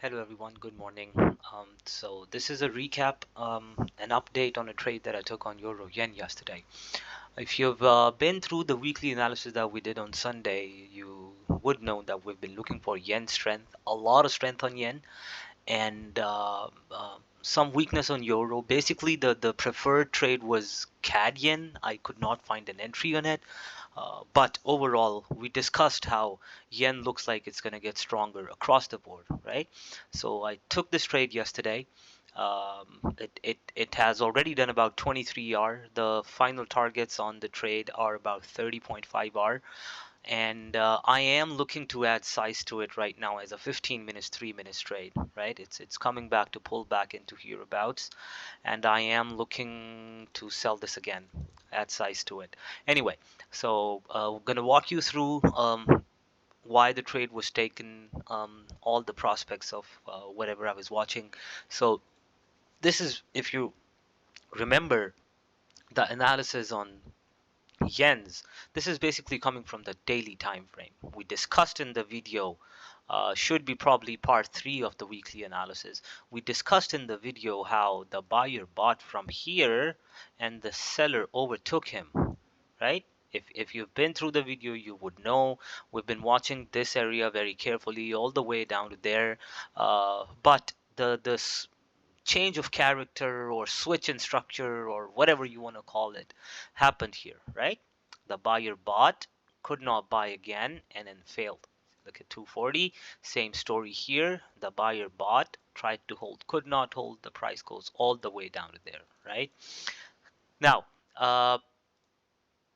Hello everyone, good morning. So this is a recap, an update on a trade that I took on Euro Yen yesterday. If you've been through the weekly analysis that we did on Sunday, you would know that we've been looking for Yen strength, a lot of strength on Yen, and some weakness on Euro. Basically, the preferred trade was CAD Yen. I could not find an entry on it. But overall, we discussed how yen looks like it's going to get stronger across the board, right? So I took this trade yesterday. It has already done about 23 R. The final targets on the trade are about 30.5 R, and I am looking to add size to it right now as a 15 minutes, 3 minutes trade, right? It's coming back to pull back into hereabouts, and I am looking to sell this again, add size to it. Anyway, so I'm going to walk you through why the trade was taken, all the prospects of whatever I was watching. So this is, if you remember the analysis on yens, this is basically coming from the daily time frame. We discussed in the video, should be probably part 3 of the weekly analysis. We discussed in the video how the buyer bought from here and the seller overtook him, right? If you've been through the video, you would know we've been watching this area very carefully all the way down to there. But the change of character or switch in structure or whatever you want to call it happened here, right? The buyer bought, could not buy again, and then failed. Look at 240, same story here. The buyer bought, tried to hold, could not hold. The price goes all the way down to there, right? Now,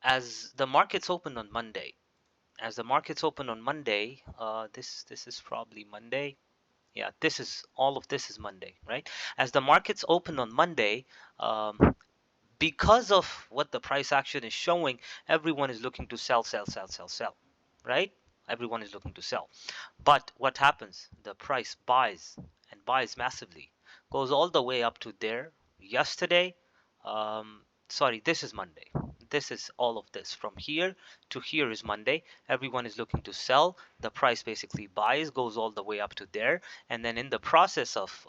as the markets opened on Monday, this is probably Monday. Yeah, this is all of this is Monday, right? As the markets opened on Monday, because of what the price action is showing, everyone is looking to sell, sell, sell, sell, sell, right? Everyone is looking to sell. But what happens? The price buys and buys massively, goes all the way up to there. Yesterday, sorry, this is Monday. This is all of this. From here to here is Monday. Everyone is looking to sell. The price basically buys, goes all the way up to there. And then in the process of,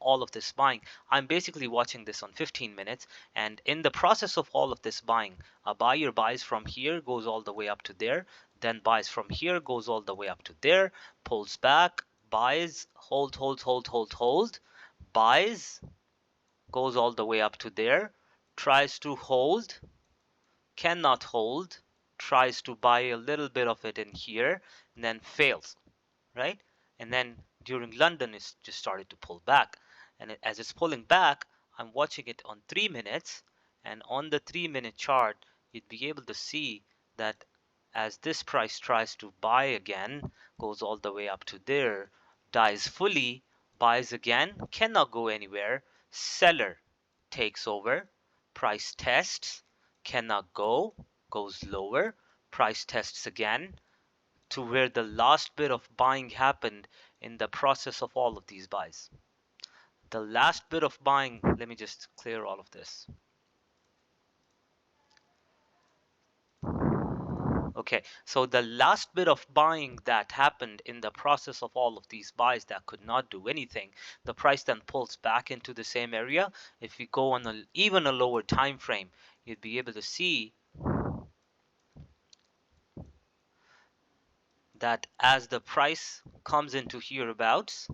all of this buying, I'm basically watching this on 15 minutes. And in the process of all of this buying, a buyer buys from here, goes all the way up to there, then buys from here, goes all the way up to there, pulls back, buys, hold, hold, hold, hold, hold, buys, goes all the way up to there, tries to hold, cannot hold, tries to buy a little bit of it in here, and then fails, right? And then during London, it's just started to pull back. And as it's pulling back, I'm watching it on 3 minutes. And on the 3-minute chart, you'd be able to see that as this price tries to buy again, goes all the way up to there, dies fully, buys again, cannot go anywhere, seller takes over, price tests, cannot go, goes lower, price tests again, to where the last bit of buying happened in the process of all of these buys. The last bit of buying, let me just clear all of this. Okay, so the last bit of buying that happened in the process of all of these buys that could not do anything, the price then pulls back into the same area. If we go on even a lower time frame, you'd be able to see that as the price comes into hereabouts,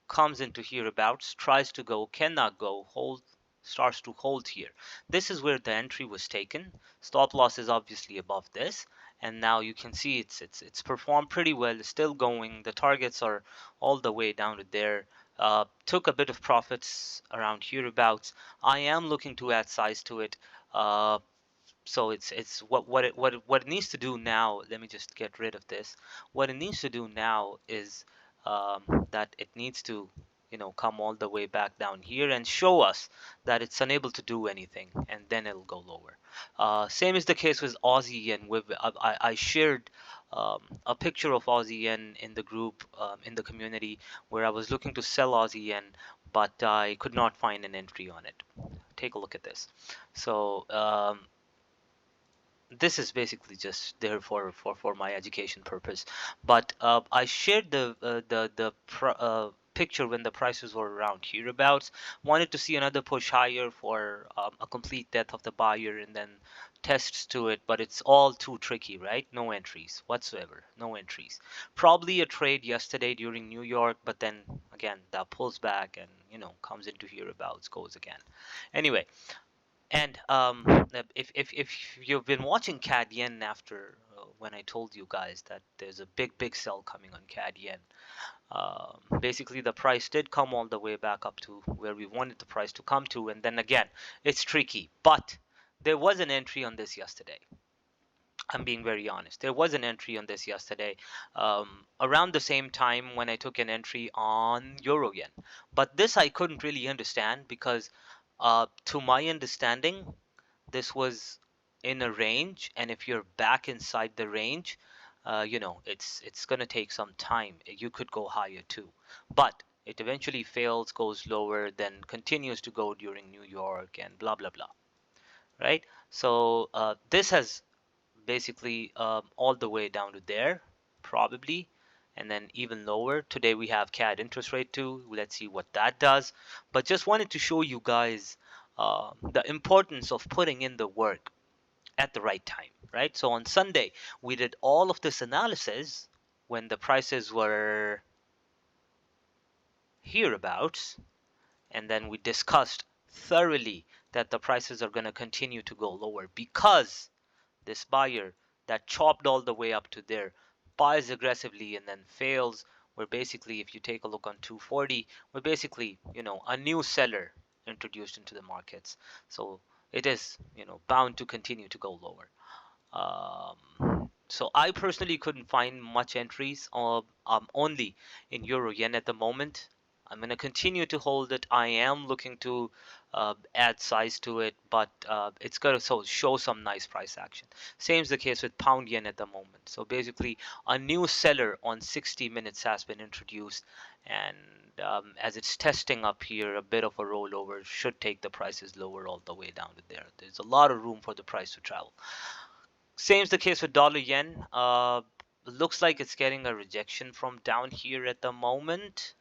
tries to go, cannot go, hold, starts to hold here. This is where the entry was taken. Stop loss is obviously above this, and now you can see it's performed pretty well. It's still going. The targets are all the way down to there. Took a bit of profits around hereabouts. I am looking to add size to it. So it's what it needs to do now. Let me just get rid of this. What it needs to do now is that it needs to come all the way back down here and show us that it's unable to do anything, and then it'll go lower. Same is the case with Aussie yen. I shared a picture of Aussie yen in the group, in the community, where I was looking to sell Aussie yen, but I could not find an entry on it. Take a look at this. So this is basically just there for my education purpose. But I shared the picture when the prices were around hereabouts. Wanted to see another push higher for a complete death of the buyer and then tests to it, but it's all too tricky, right? No entries whatsoever, no entries. Probably a trade yesterday during New York, but then again that pulls back and comes into hereabouts, goes again. Anyway, and if you've been watching CAD yen after when I told you guys that there's a big sell coming on CAD yen, basically the price did come all the way back up to where we wanted the price to come to, and then again it's tricky. But there was an entry on this yesterday. I'm being very honest. There was an entry on this yesterday, around the same time when I took an entry on Euro yen. But this I couldn't really understand because, to my understanding, this was in a range, and if you're back inside the range, it's gonna take some time. You could go higher too, but it eventually fails, goes lower, then continues to go during New York and blah blah blah, right? So this has basically all the way down to there, probably, and then even lower. Today we have CAD interest rate too. Let's see what that does. But just wanted to show you guys the importance of putting in the work at the right time, right? So on Sunday, we did all of this analysis when the prices were hereabouts, and then we discussed thoroughly that the prices are going to continue to go lower because this buyer that chopped all the way up to there buys aggressively and then fails. We're basically, if you take a look on 240, we're basically, a new seller introduced into the markets. So it is, bound to continue to go lower. So I personally couldn't find much entries of only in euro yen at the moment. I'm going to continue to hold it. I am looking to add size to it, but it's going to show some nice price action. Same is the case with pound yen at the moment. So basically, a new seller on 60 minutes has been introduced, and as it's testing up here, a bit of a rollover should take the prices lower all the way down to there. There's a lot of room for the price to travel. Same's the case with dollar yen. Looks like it's getting a rejection from down here at the moment.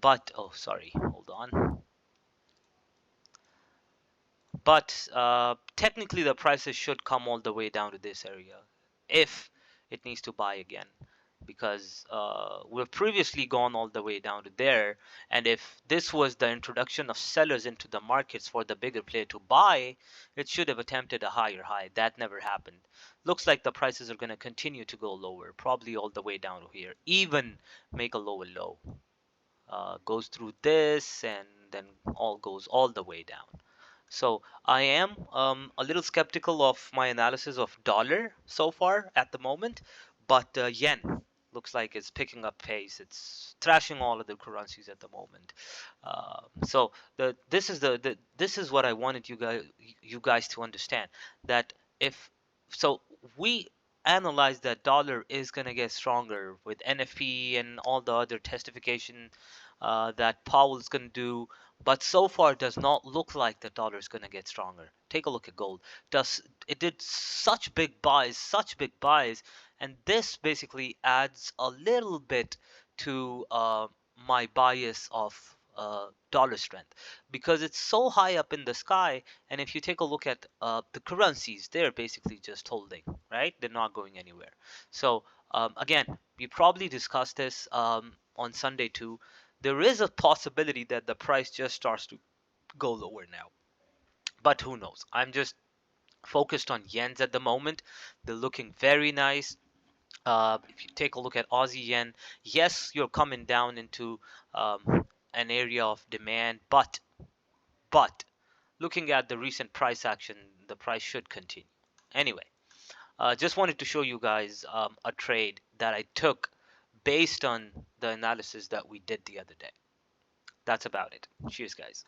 But, oh, sorry, hold on. But technically, the prices should come all the way down to this area if it needs to buy again. Because we've previously gone all the way down to there. And if this was the introduction of sellers into the markets for the bigger player to buy, it should have attempted a higher high. That never happened. Looks like the prices are going to continue to go lower, probably all the way down to here, even make a lower low. Goes through this and then all goes all the way down. So I am a little skeptical of my analysis of dollar so far at the moment, but yen looks like it's picking up pace. It's thrashing all of the currencies at the moment. So this is what I wanted you guys to understand, that if so we analyze that dollar is going to get stronger with NFP and all the other testification that Powell's going to do, but so far does not look like the dollar is going to get stronger. Take a look at gold. Does it did such big buys, and this basically adds a little bit to my bias of dollar strength because it's so high up in the sky. And if you take a look at the currencies, they're basically just holding, right? They're not going anywhere. So again, we probably discussed this on Sunday too. There is a possibility that the price just starts to go lower now, but who knows? I'm just focused on yens at the moment. They're looking very nice. If you take a look at Aussie yen, yes, you're coming down into an area of demand, but looking at the recent price action, the price should continue. Anyway, just wanted to show you guys a trade that I took based on the analysis that we did the other day. That's about it. Cheers, guys.